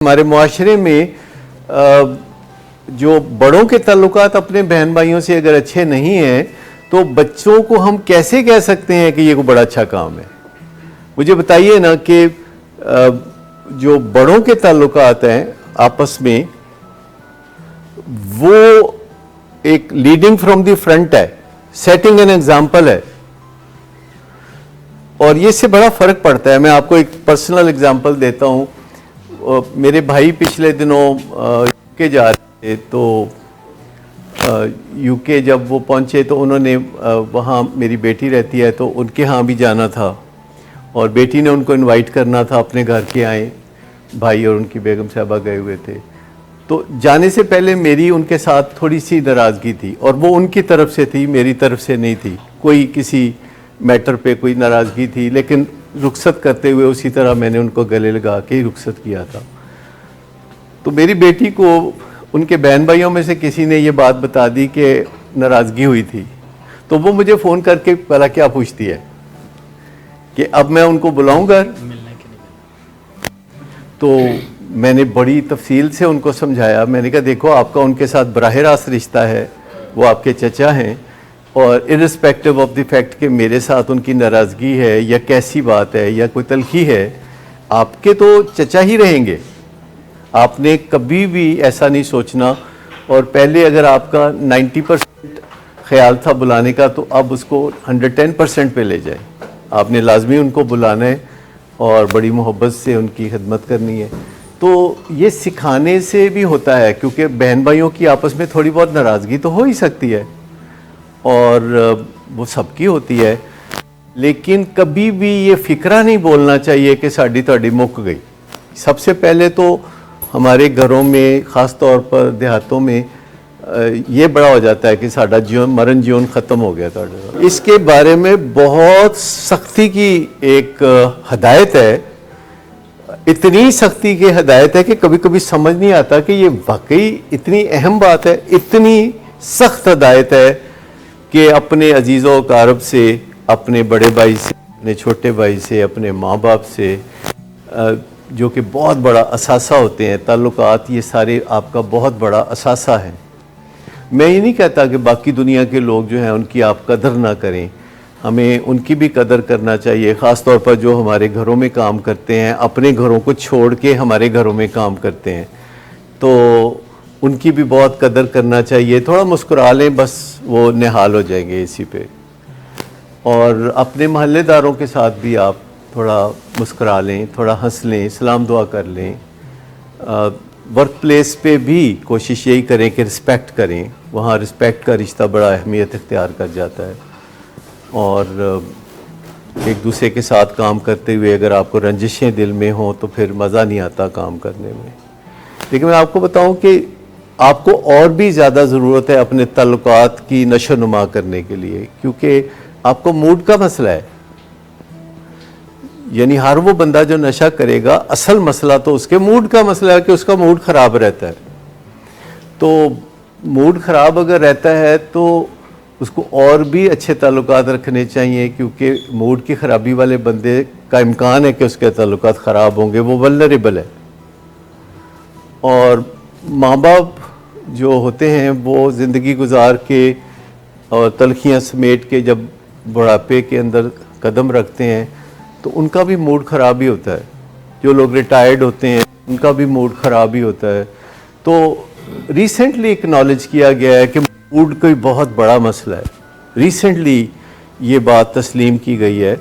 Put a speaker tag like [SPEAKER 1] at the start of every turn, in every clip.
[SPEAKER 1] ہمارے معاشرے میں جو بڑوں کے تعلقات اپنے بہن بھائیوں سے اگر اچھے نہیں ہیں تو بچوں کو ہم کیسے کہہ سکتے ہیں کہ یہ کوئی بڑا اچھا کام ہے؟ مجھے بتائیے نا کہ جو بڑوں کے تعلقات ہیں آپس میں وہ ایک لیڈنگ فرام دی فرنٹ ہے، سیٹنگ این ایگزامپل ہے، اور یہ سے بڑا فرق پڑتا ہے۔ میں آپ کو ایک پرسنل ایگزامپل دیتا ہوں۔ میرے بھائی پچھلے دنوں یو کے جا رہے تھے، تو یو کے جب وہ پہنچے تو انہوں نے وہاں میری بیٹی رہتی ہے تو ان کے ہاں بھی جانا تھا، اور بیٹی نے ان کو انوائٹ کرنا تھا اپنے گھر کے آئیں، بھائی اور ان کی بیگم صاحبہ گئے ہوئے تھے۔ تو جانے سے پہلے میری ان کے ساتھ تھوڑی سی ناراضگی تھی، اور وہ ان کی طرف سے تھی، میری طرف سے نہیں تھی۔ کوئی کسی میٹر پہ کوئی ناراضگی تھی، لیکن رخصت کرتے ہوئے اسی طرح میں نے ان کو گلے لگا کے ہی رخصت کیا تھا۔ تو میری بیٹی کو ان کے بہن بھائیوں میں سے کسی نے یہ بات بتا دی کہ ناراضگی ہوئی تھی، تو وہ مجھے فون کر کے پہلا کیا پوچھتی ہے کہ اب میں ان کو بلاؤں گا؟ تو میں نے بڑی تفصیل سے ان کو سمجھایا۔ میں نے کہا دیکھو، آپ کا ان کے ساتھ براہ راست رشتہ ہے، وہ آپ کے چچا ہیں، اور irrespective آف دی فیکٹ کہ میرے ساتھ ان کی ناراضگی ہے یا کیسی بات ہے یا کوئی تلخی ہے، آپ کے تو چچا ہی رہیں گے۔ آپ نے کبھی بھی ایسا نہیں سوچنا، اور پہلے اگر آپ کا 90% خیال تھا بلانے کا، تو اب اس کو 110% پہ لے جائیں۔ آپ نے لازمی ان کو بلانا ہے اور بڑی محبت سے ان کی خدمت کرنی ہے۔ تو یہ سکھانے سے بھی ہوتا ہے، کیونکہ بہن بھائیوں کی آپس میں تھوڑی بہت ناراضگی تو ہو ہی سکتی ہے، اور وہ سب کی ہوتی ہے، لیکن کبھی بھی یہ فکرہ نہیں بولنا چاہیے کہ ساڑی تاڑی مک گئی۔ سب سے پہلے تو ہمارے گھروں میں، خاص طور پر دیہاتوں میں، یہ بڑا ہو جاتا ہے کہ ساڑا جیون مرن جیون ختم ہو گیا۔ اس کے بارے میں بہت سختی کی ایک ہدایت ہے، اتنی سختی کی ہدایت ہے کہ کبھی کبھی سمجھ نہیں آتا کہ یہ واقعی اتنی اہم بات ہے۔ اتنی سخت ہدایت ہے کہ اپنے عزیز و اقارب سے، اپنے بڑے بھائی سے، اپنے چھوٹے بھائی سے، اپنے ماں باپ سے، جو کہ بہت بڑا اثاثہ ہوتے ہیں تعلقات، یہ سارے آپ کا بہت بڑا اثاثہ ہے۔ میں یہ نہیں کہتا کہ باقی دنیا کے لوگ جو ہیں ان کی آپ قدر نہ کریں، ہمیں ان کی بھی قدر کرنا چاہیے، خاص طور پر جو ہمارے گھروں میں کام کرتے ہیں، اپنے گھروں کو چھوڑ کے ہمارے گھروں میں کام کرتے ہیں، تو ان کی بھی بہت قدر کرنا چاہیے۔ تھوڑا مسکرا لیں، بس وہ نہال ہو جائیں گے اسی پہ۔ اور اپنے محلے داروں کے ساتھ بھی آپ تھوڑا مسکرا لیں، تھوڑا ہنس لیں، سلام دعا کر لیں۔ ورک پلیس پہ بھی کوشش یہی کریں کہ رسپیکٹ کریں، وہاں رسپیکٹ کا رشتہ بڑا اہمیت اختیار کر جاتا ہے۔ اور ایک دوسرے کے ساتھ کام کرتے ہوئے اگر آپ کو رنجشیں دل میں ہوں تو پھر مزہ نہیں آتا کام کرنے میں۔ لیکن میں آپ کو بتاؤں کہ آپ کو اور بھی زیادہ ضرورت ہے اپنے تعلقات کی نشو و نما کرنے کے لیے، کیونکہ آپ کو موڈ کا مسئلہ ہے۔ یعنی ہر وہ بندہ جو نشہ کرے گا، اصل مسئلہ تو اس کے موڈ کا مسئلہ ہے کہ اس کا موڈ خراب رہتا ہے۔ تو موڈ خراب اگر رہتا ہے تو اس کو اور بھی اچھے تعلقات رکھنے چاہیے، کیونکہ موڈ کی خرابی والے بندے کا امکان ہے کہ اس کے تعلقات خراب ہوں گے، وہ ولنریبل ہے۔ اور ماں باپ جو ہوتے ہیں وہ زندگی گزار کے اور تلخیاں سمیٹ کے جب بڑھاپے کے اندر قدم رکھتے ہیں تو ان کا بھی موڈ خراب ہی ہوتا ہے۔ جو لوگ ریٹائرڈ ہوتے ہیں ان کا بھی موڈ خراب ہی ہوتا ہے۔ تو ریسنٹلی اکنالج کیا گیا ہے کہ موڈ کوئی بہت بڑا مسئلہ ہے۔ ریسنٹلی یہ بات تسلیم کی گئی ہے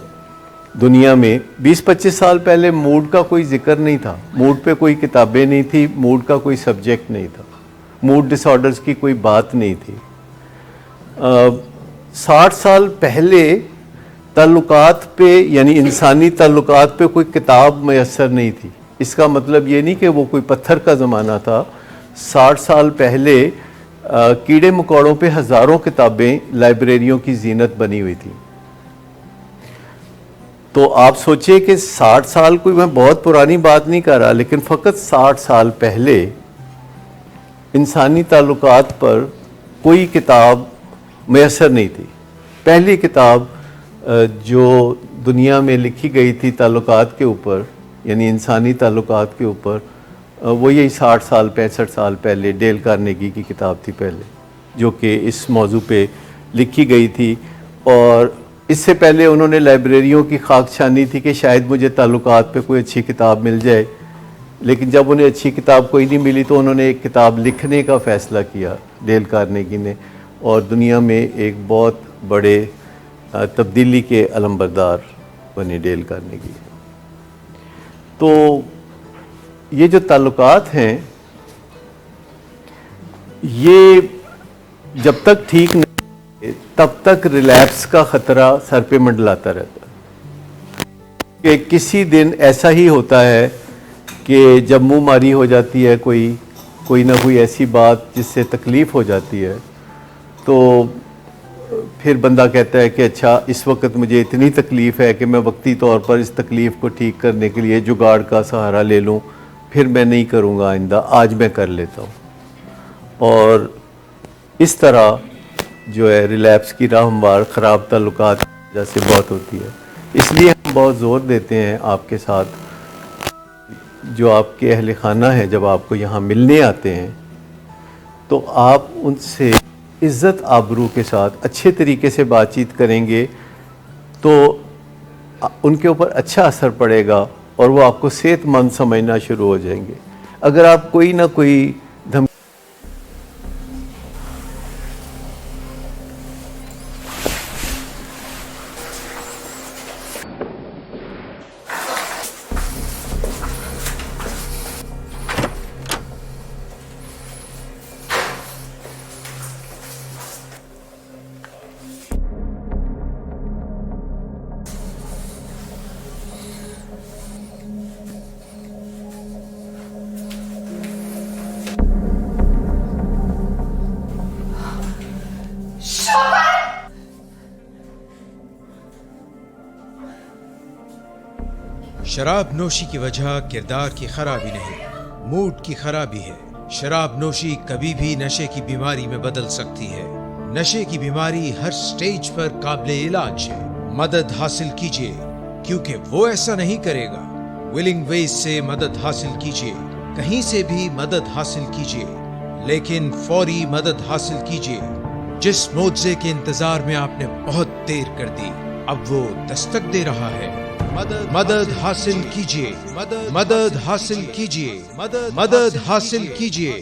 [SPEAKER 1] دنیا میں۔ 20-25 سال پہلے موڈ کا کوئی ذکر نہیں تھا، موڈ پہ کوئی کتابیں نہیں تھی، موڈ کا کوئی سبجیکٹ نہیں تھا، موڈ ڈس آرڈرز کی کوئی بات نہیں تھی۔ 60 سال پہلے تعلقات پہ، یعنی انسانی تعلقات پہ کوئی کتاب میسر نہیں تھی۔ اس کا مطلب یہ نہیں کہ وہ کوئی پتھر کا زمانہ تھا۔ 60 سال پہلے کیڑے مکوڑوں پہ ہزاروں کتابیں لائبریریوں کی زینت بنی ہوئی تھی۔ تو آپ سوچیں کہ 60 سال کوئی، میں بہت پرانی بات نہیں کر رہا، لیکن فقط 60 سال پہلے انسانی تعلقات پر کوئی کتاب میسر نہیں تھی۔ پہلی کتاب جو دنیا میں لکھی گئی تھی تعلقات کے اوپر، یعنی انسانی تعلقات کے اوپر، وہ یہی 60 سال 65 سال پہلے ڈیل کارنیگی کی کتاب تھی پہلے، جو کہ اس موضوع پہ لکھی گئی تھی. اور اس سے پہلے انہوں نے لائبریریوں کی خاک چھانی تھی کہ شاید مجھے تعلقات پہ کوئی اچھی کتاب مل جائے، لیکن جب انہیں اچھی کتاب کوئی نہیں ملی تو انہوں نے ایک کتاب لکھنے کا فیصلہ کیا ڈیل کارنیگی نے، اور دنیا میں ایک بہت بڑے تبدیلی کے علمبردار بنے ڈیل کارنیگی. تو یہ جو تعلقات ہیں یہ جب تک ٹھیک نہیں تب تک ریلیپس کا خطرہ سر پہ منڈلاتا رہتا ہے، کہ کسی دن ایسا ہی ہوتا ہے کہ جب منہ ماری ہو جاتی ہے کوئی نہ کوئی ایسی بات جس سے تکلیف ہو جاتی ہے، تو پھر بندہ کہتا ہے کہ اچھا اس وقت مجھے اتنی تکلیف ہے کہ میں وقتی طور پر اس تکلیف کو ٹھیک کرنے کے لیے جگاڑ کا سہارا لے لوں، پھر میں نہیں کروں گا آئندہ، آج میں کر لیتا ہوں. اور اس طرح جو ہے ریلیپس کی راہ ہموار خراب تعلقات کی وجہ سے بہت ہوتی ہے. اس لیے ہم بہت زور دیتے ہیں آپ کے ساتھ، جو آپ کے اہل خانہ ہیں جب آپ کو یہاں ملنے آتے ہیں تو آپ ان سے عزت آبرو کے ساتھ اچھے طریقے سے بات چیت کریں گے تو ان کے اوپر اچھا اثر پڑے گا اور وہ آپ کو صحت مند سمجھنا شروع ہو جائیں گے. اگر آپ کوئی نہ کوئی
[SPEAKER 2] شراب نوشی کی وجہ کردار کی خرابی نہیں، موڈ کی خرابی ہے. شراب نوشی کبھی بھی نشے کی بیماری میں بدل سکتی ہے. نشے کی بیماری ہر سٹیج پر قابل علاج ہے. مدد حاصل کیجیے کیونکہ وہ ایسا نہیں کرے گا. ولنگ ویز سے مدد حاصل کیجیے، کہیں سے بھی مدد حاصل کیجیے، لیکن فوری مدد حاصل کیجیے. جس معجزے کے انتظار میں آپ نے بہت دیر کر دی اب وہ دستک دے رہا ہے. مدد حاصل کیجیے، مدد حاصل کیجیے، مدد حاصل کیجیے.